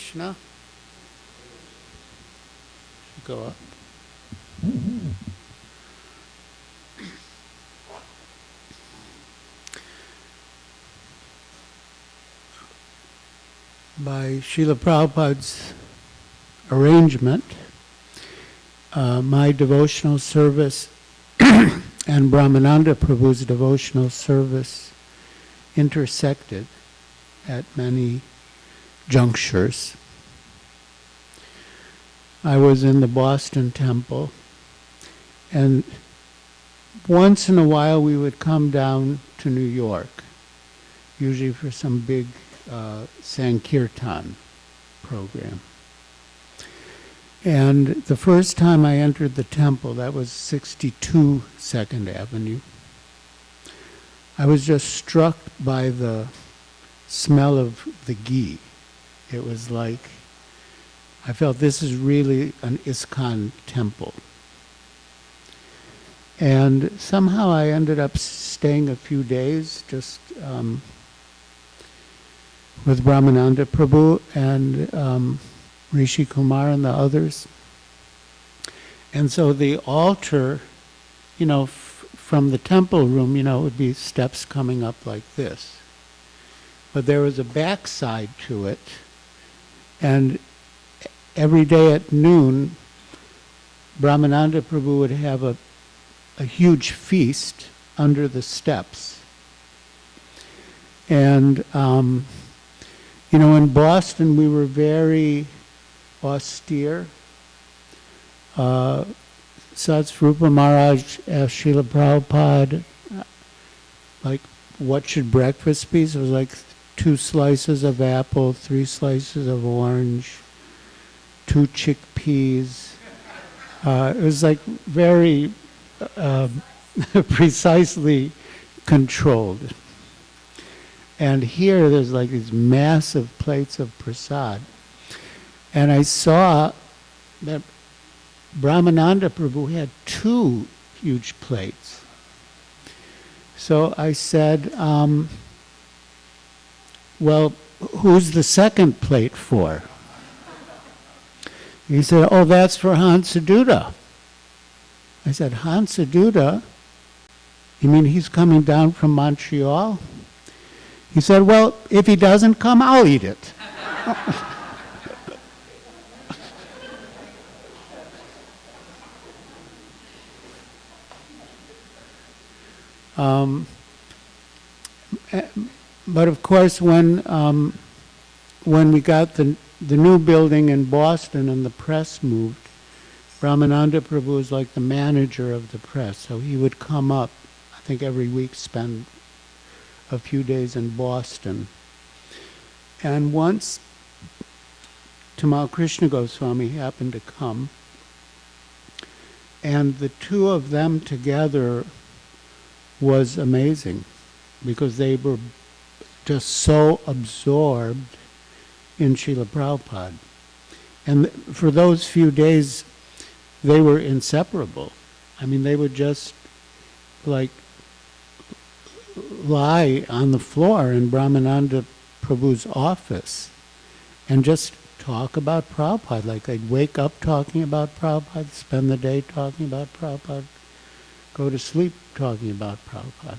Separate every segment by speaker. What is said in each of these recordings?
Speaker 1: Krishna. Go up. By Srila Prabhupada's arrangement, my devotional service and Brahmananda Prabhu's devotional service intersected at many junctures. I was in the Boston temple, and once in a while we would come down to New York, usually for some big Sankirtan program. And the first time I entered the temple, that was 62 2nd Avenue, I was just struck by the smell of the ghee. It was like, I felt this is really an ISKCON temple. And somehow I ended up staying a few days just with Brahmananda Prabhu and Rishi Kumar and the others. And so the altar, from the temple room, it would be steps coming up like this. But there was a backside to it, and every day at noon, Brahmananda Prabhu would have a huge feast under the steps. And, in Boston we were very austere. Satsvarupa Maharaj asked Srila Prabhupada, like, what should breakfast be? So it was like 2 slices of apple, 3 slices of orange, 2 chickpeas. It was like very precisely controlled. And here there's like these massive plates of prasad. And I saw that Brahmananda Prabhu had 2 huge plates. So I said, well, who's the second plate for? He said, oh, that's for Hansaduta. I said, Hansaduta? You mean he's coming down from Montreal? He said, well, if he doesn't come, I'll eat it. But of course, when we got the new building in Boston and the press moved, Brahmananda Prabhu was like the manager of the press. So he would come up, I think every week, spend a few days in Boston. And once Tamal Krishna Goswami happened to come, and the 2 of them together was amazing, because they were just so absorbed in Srila Prabhupada. And for those few days, they were inseparable. I mean, they would just like lie on the floor in Brahmananda Prabhu's office and just talk about Prabhupada. Like they'd wake up talking about Prabhupada, spend the day talking about Prabhupada, go to sleep talking about Prabhupada.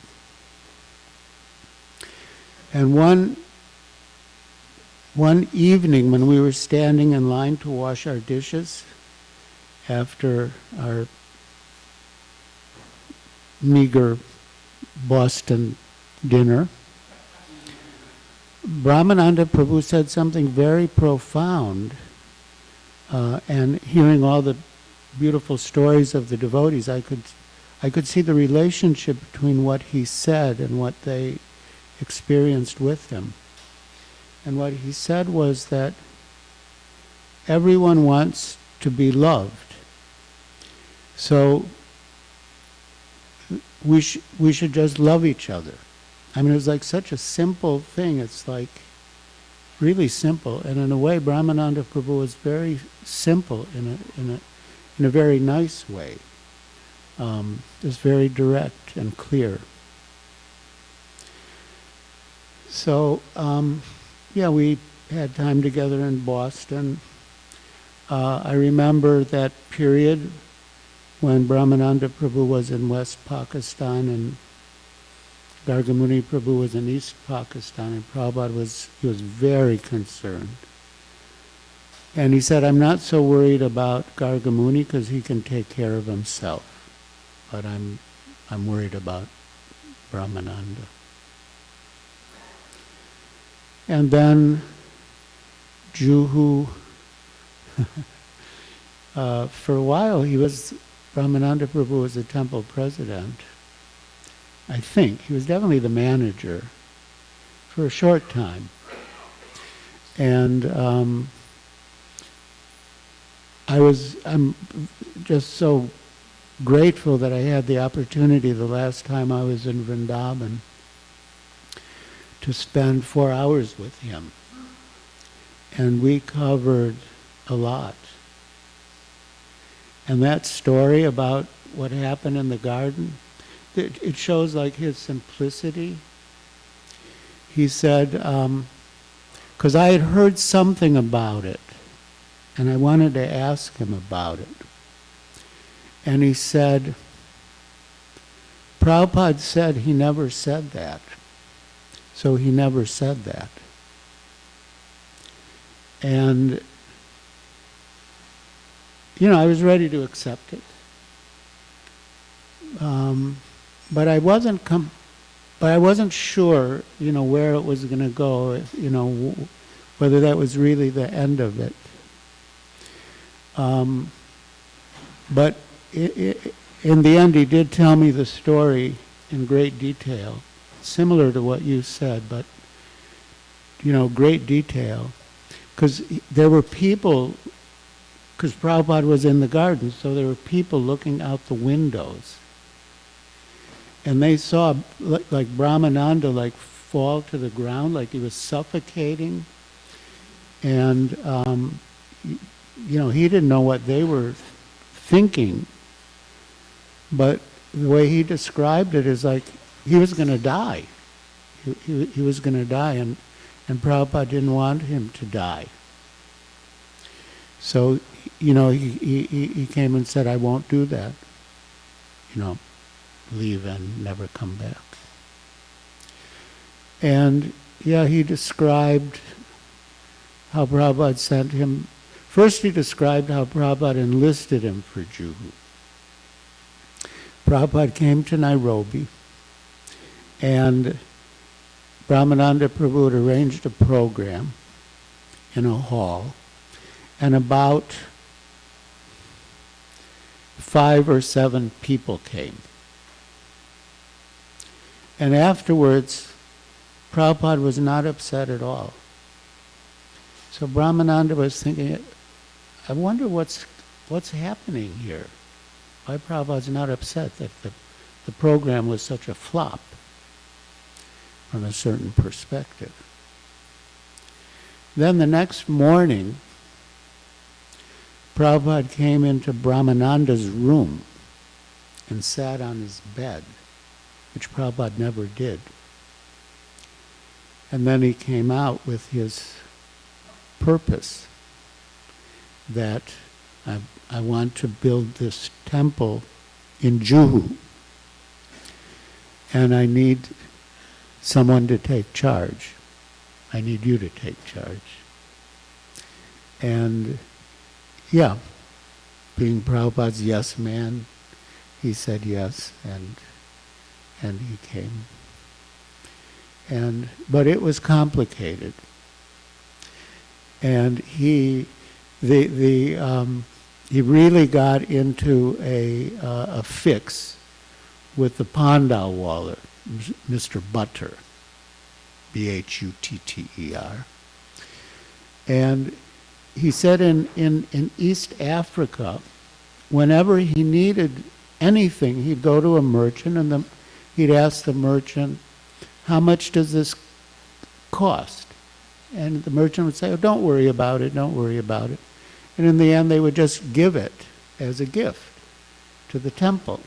Speaker 1: And one evening when we were standing in line to wash our dishes after our meager Boston dinner, Brahmananda Prabhu said something very profound, and hearing all the beautiful stories of the devotees, I could see the relationship between what he said and what they experienced with him. And what he said was that everyone wants to be loved. So we should just love each other. I mean, it was like such a simple thing. It's like really simple. And in a way, Brahmananda Prabhu was very simple in a very nice way. It's very direct and clear. So, we had time together in Boston. I remember that period when Brahmananda Prabhu was in West Pakistan and Gargamuni Prabhu was in East Pakistan, and Prabhupada was very concerned. And he said, I'm not so worried about Gargamuni because he can take care of himself, but I'm worried about Brahmananda. And then Juhu, for a while Brahmananda Prabhu was the temple president. I think. He was definitely the manager for a short time. And I'm just so grateful that I had the opportunity the last time I was in Vrindavan to spend 4 hours with him. And we covered a lot. And that story about what happened in the garden, it shows like his simplicity. He said, because I had heard something about it, and I wanted to ask him about it. And he said, Prabhupada said he never said that. So he never said that. And, I was ready to accept it. But I wasn't sure, where it was going to go, whether that was really the end of it. But in the end, he did tell me the story in great detail, similar to what you said, but, great detail. Because there were people, because Prabhupada was in the garden, so there were people looking out the windows. And they saw, like Brahmananda, fall to the ground, like he was suffocating. And, he didn't know what they were thinking. But the way he described it is like he was going to die. He was going to die, and Prabhupada didn't want him to die. So, he came and said, I won't do that. Leave and never come back. And, he described how Prabhupada sent him. First he described how Prabhupada enlisted him for Juhu. Prabhupada came to Nairobi, and Brahmananda Prabhu had arranged a program in a hall, and about 5 or 7 people came. And afterwards, Prabhupada was not upset at all. So Brahmananda was thinking, I wonder what's happening here. Why Prabhupada's not upset that the program was such a flop from a certain perspective. Then the next morning, Prabhupada came into Brahmananda's room and sat on his bed, which Prabhupada never did. And then he came out with his purpose that I want to build this temple in Juhu, and I need someone to take charge. I need you to take charge. And being Prabhupada's yes man, he said yes, and he came. But it was complicated. And he really got into a fix with the Pandalwaller, Mr. Butter, Butter. And he said in East Africa, whenever he needed anything, he'd go to a merchant and he'd ask the merchant, how much does this cost? And the merchant would say, oh, don't worry about it, don't worry about it. And in the end, they would just give it as a gift to the temple.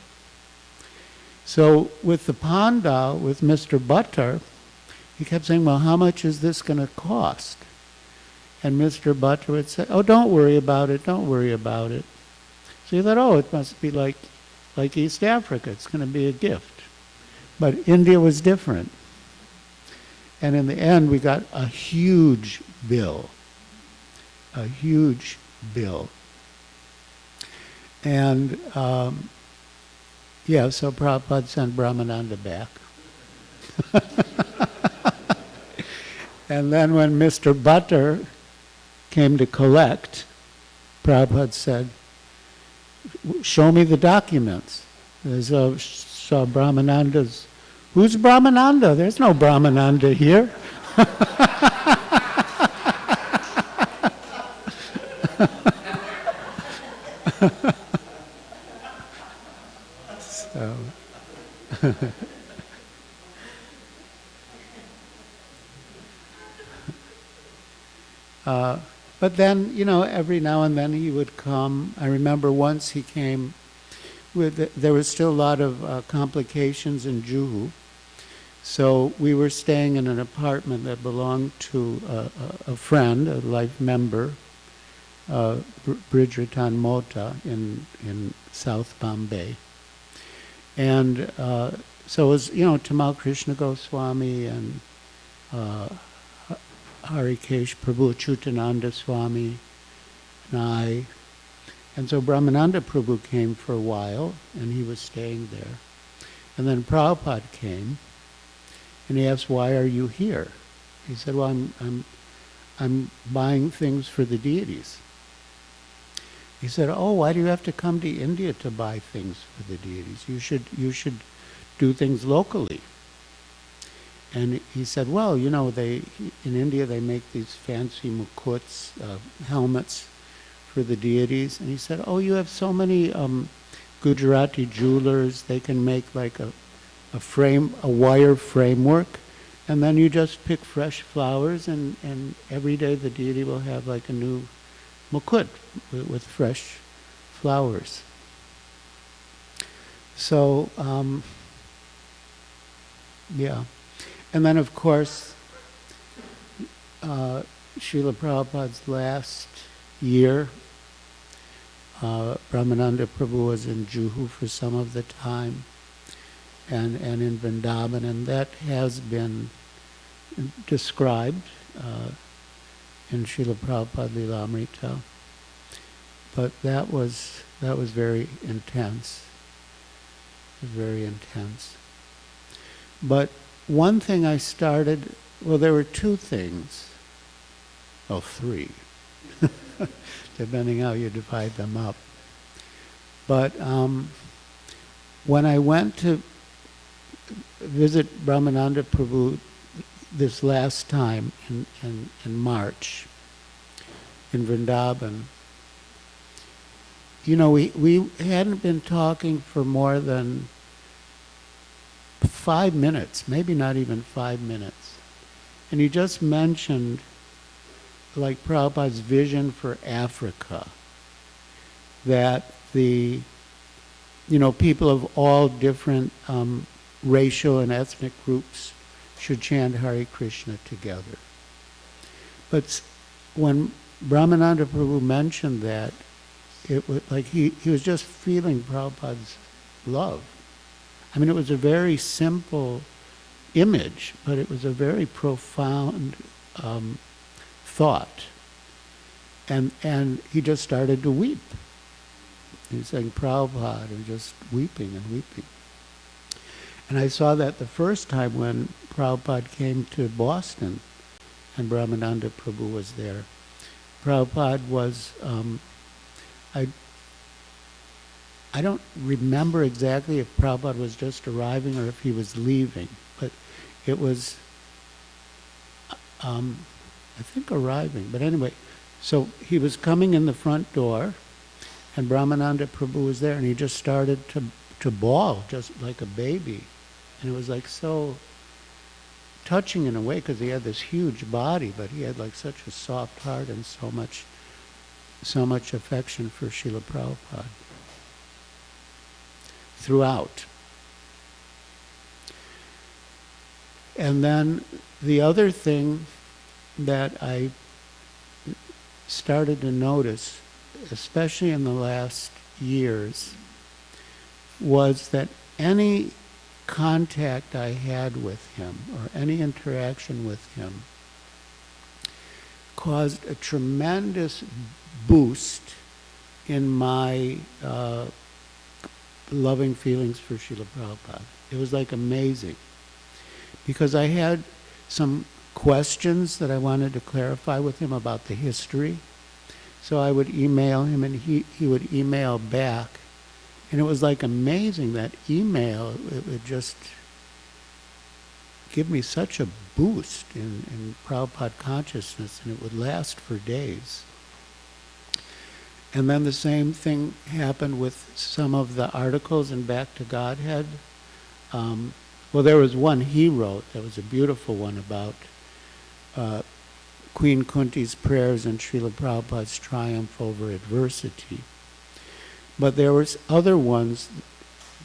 Speaker 1: So with the Pandal, with Mr. Butter, he kept saying, well, how much is this going to cost? And Mr. Bhatta would say, oh, don't worry about it, don't worry about it. So you thought, oh, it must be like East Africa, it's going to be a gift. But India was different. And in the end, we got a huge bill. A huge bill. And, yeah, so Prabhupada sent Brahmananda back. And then when Mr. Bhatta came to collect, Prabhupada said, show me the documents. So saw Brahmananda's, who's Brahmananda? There's no Brahmananda here. So, but then, every now and then he would come. I remember once he came there was still a lot of complications in Juhu. So we were staying in an apartment that belonged to a friend, a life member, Bridgerton Mota in South Bombay. And so it was, Tamal Krishna Goswami and Harikesh Prabhu Chutananda Swami and I. And so Brahmananda Prabhu came for a while, and he was staying there. And then Prabhupada came, and he asked, why are you here? He said, well, I'm buying things for the deities. He said, oh, why do you have to come to India to buy things for the deities? You should do things locally. And he said, well, in India they make these fancy mukuts, helmets for the deities. And he said, oh, you have so many Gujarati jewelers, they can make like a wire framework, and then you just pick fresh flowers, and every day the deity will have like a new mukut with fresh flowers. So, yeah. And then, of course, Srila Prabhupada's last year, Brahmananda Prabhu was in Juhu for some of the time, and in Vrindavan, and that has been described in Srila Prabhupada Lilamrita. But that was very intense. It was very intense. But one thing I started, well, there were two things. Oh, three. Depending how you divide them up. But when I went to visit Brahmananda Prabhu this last time in March in Vrindavan, we hadn't been talking for more than 5 minutes, maybe not even 5 minutes. And he just mentioned like Prabhupada's vision for Africa, that the people of all different racial and ethnic groups should chant Hare Krishna together. But when Brahmananda Prabhu mentioned that, it was like he was just feeling Prabhupada's love. I mean, it was a very simple image, but it was a very profound thought. And he just started to weep. He was saying Prabhupada, and just weeping and weeping. And I saw that the first time when Prabhupada came to Boston and Brahmananda Prabhu was there. Prabhupada was, I don't remember exactly if Prabhupada was just arriving or if he was leaving, but it was, I think arriving, but anyway, so he was coming in the front door, and Brahmananda Prabhu was there, and he just started to bawl, just like a baby. And it was like so touching in a way, because he had this huge body, but he had like such a soft heart and so much affection for Srila Prabhupada throughout. And then the other thing that I started to notice, especially in the last years, was that any contact I had with him or any interaction with him caused a tremendous boost in my loving feelings for Srila Prabhupada. It was like amazing. Because I had some questions that I wanted to clarify with him about the history. So I would email him and he would email back. And it was like amazing, that email, it would just give me such a boost in Prabhupada consciousness, and it would last for days. And then the same thing happened with some of the articles in Back to Godhead. Well, there was one he wrote that was a beautiful one about Queen Kunti's prayers and Srila Prabhupada's triumph over adversity. But there was other ones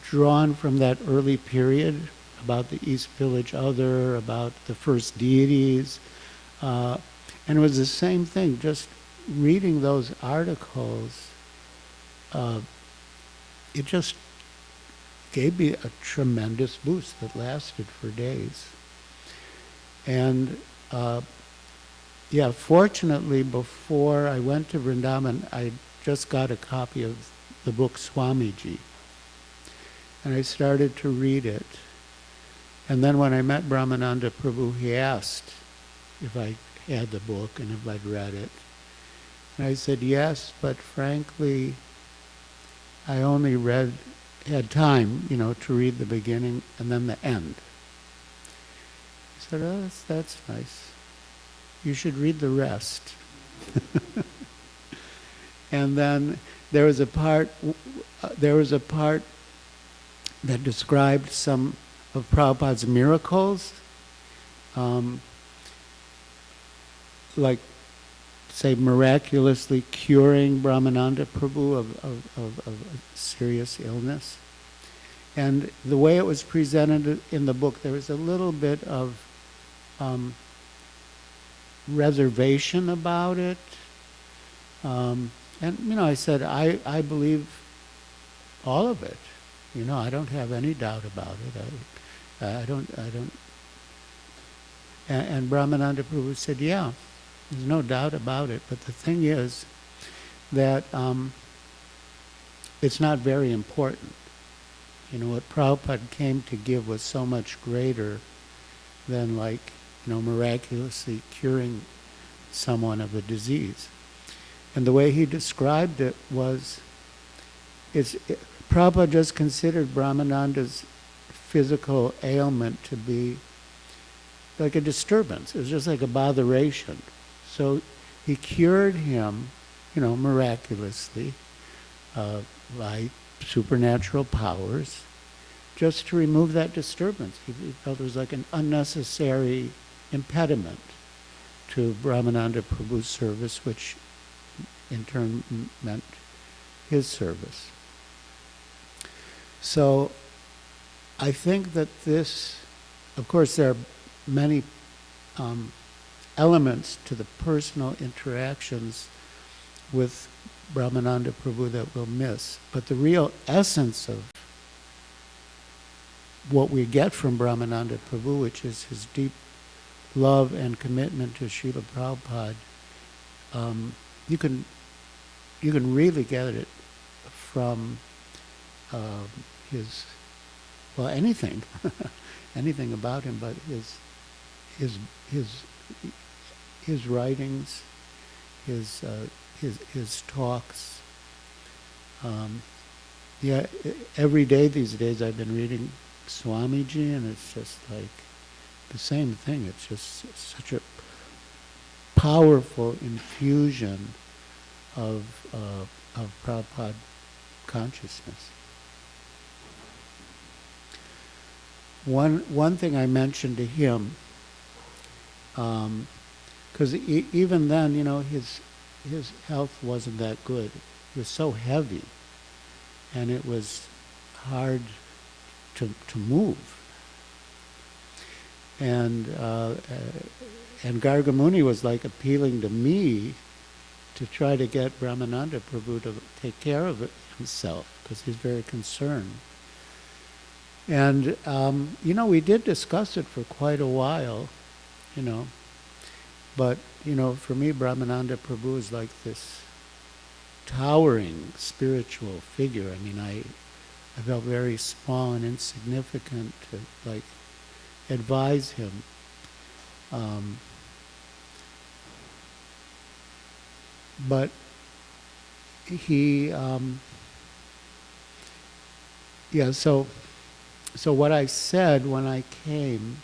Speaker 1: drawn from that early period about the East Village Other, about the first deities. And it was the same thing, just reading those articles, it just gave me a tremendous boost that lasted for days. And yeah, fortunately, before I went to Vrindavan, I just got a copy of the book Swamiji. And I started to read it. And then when I met Brahmananda Prabhu, he asked if I had the book and if I'd read it. And I said yes, but frankly, I only had time, to read the beginning and then the end. He said, oh, that's nice. You should read the rest. And then there was a part that described some of Prabhupada's miracles, like, say, miraculously curing Brahmananda Prabhu of a serious illness. And the way it was presented in the book, there was a little bit of reservation about it. And, I said, I believe all of it. I don't have any doubt about it. I don't. And Brahmananda Prabhu said, yeah, there's no doubt about it. But the thing is that it's not very important. What Prabhupada came to give was so much greater than, like, miraculously curing someone of a disease. And the way he described it was, Prabhupada just considered Brahmananda's physical ailment to be like a disturbance. It was just like a botheration. So he cured him, miraculously, by supernatural powers, just to remove that disturbance. He felt it was like an unnecessary impediment to Brahmananda Prabhu's service, which in turn meant his service. So I think that this, of course, there are many elements to the personal interactions with Brahmananda Prabhu that we'll miss. But the real essence of what we get from Brahmananda Prabhu, which is his deep love and commitment to Srila Prabhupada, you can really get it from his, well, anything, anything about him, but his writings, his talks. Yeah, every day these days I've been reading Swamiji, and it's just like the same thing. It's just such a powerful infusion of Prabhupada consciousness. One thing I mentioned to him, because even then, his health wasn't that good. He was so heavy, and it was hard to move. And Gargamuni was like appealing to me to try to get Brahmananda Prabhu to take care of it himself, because he's very concerned. And, we did discuss it for quite a while, but, for me, Brahmananda Prabhu is like this towering spiritual figure. I mean, I felt very small and insignificant to, advise him. But he, so what I said when I came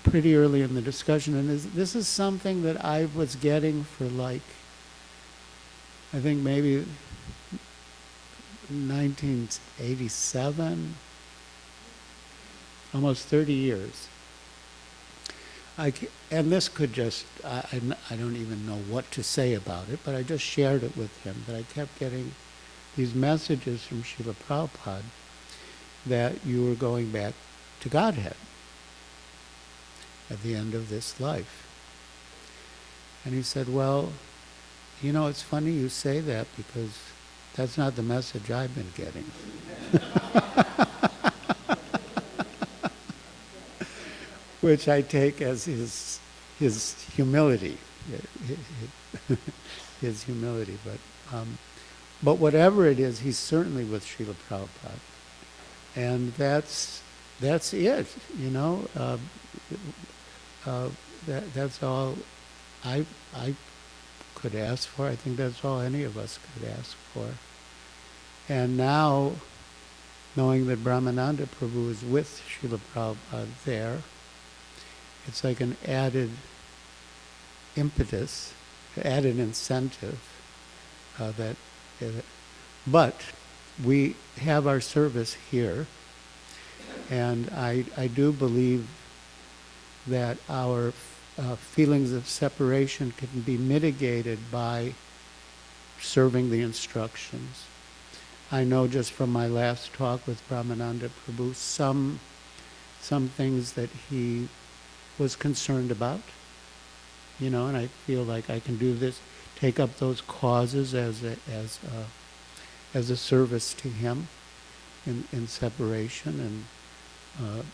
Speaker 1: pretty early in the discussion, and this is something that I was getting for I think maybe 1987, almost 30 years. And this could just, I don't even know what to say about it, but I just shared it with him, that I kept getting these messages from Srila Prabhupada that you were going back to Godhead at the end of this life. And he said, well, it's funny you say that, because that's not the message I've been getting. Which I take as his humility, his humility. But whatever it is, he's certainly with Srila Prabhupada, and that's it. That's all I could ask for. I think that's all any of us could ask for. And now, knowing that Brahmananda Prabhu is with Srila Prabhupada there, it's like an added impetus, added incentive but we have our service here, and I do believe that our feelings of separation can be mitigated by serving the instructions. I know just from my last talk with Brahmananda Prabhu, some things that he was concerned about, and I feel like I can do this, take up those causes as a service to him in separation, and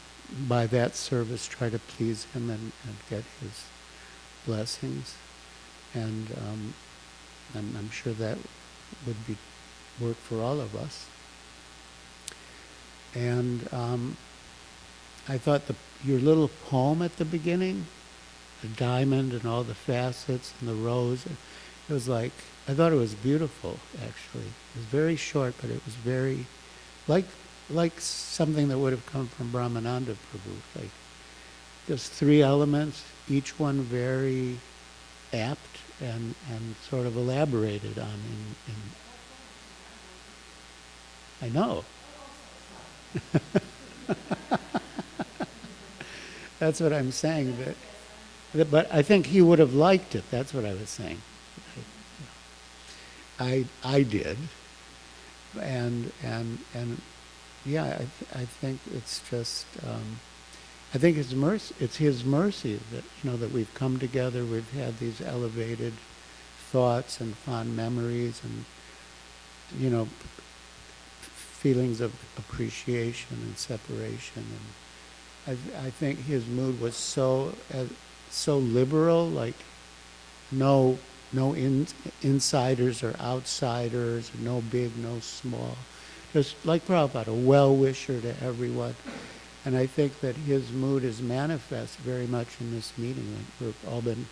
Speaker 1: by that service try to please him and get his blessings. And I'm sure that would work for all of us. And I thought your little poem at the beginning, the diamond and all the facets and the rose, it was I thought it was beautiful, actually. It was very short, but it was very, like something that would have come from Brahmananda Prabhu. Just 3 elements, each one very apt and sort of elaborated on I know. That's what I'm saying. But I think he would have liked it. That's what I was saying. I did, and yeah, I think it's just I think it's mercy. It's his mercy that that we've come together. We've had these elevated thoughts and fond memories, and feelings of appreciation and separation. And I think his mood was so liberal, no insiders or outsiders, no big, no small. Just like Prabhupada, a well-wisher to everyone. And I think that his mood is manifest very much in this meeting. We've all been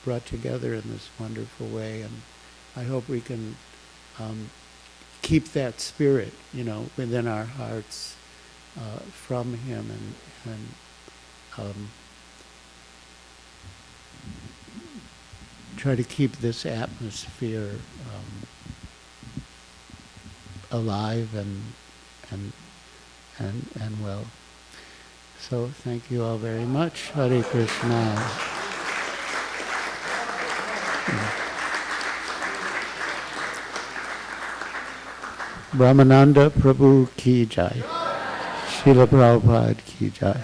Speaker 1: brought together in this wonderful way, and I hope we can keep that spirit, within our hearts from him, and try to keep this atmosphere alive and well. So thank you all very much. Hare Krishna. Brahmananda Prabhu ki jai. Srila Prabhupada ki jai.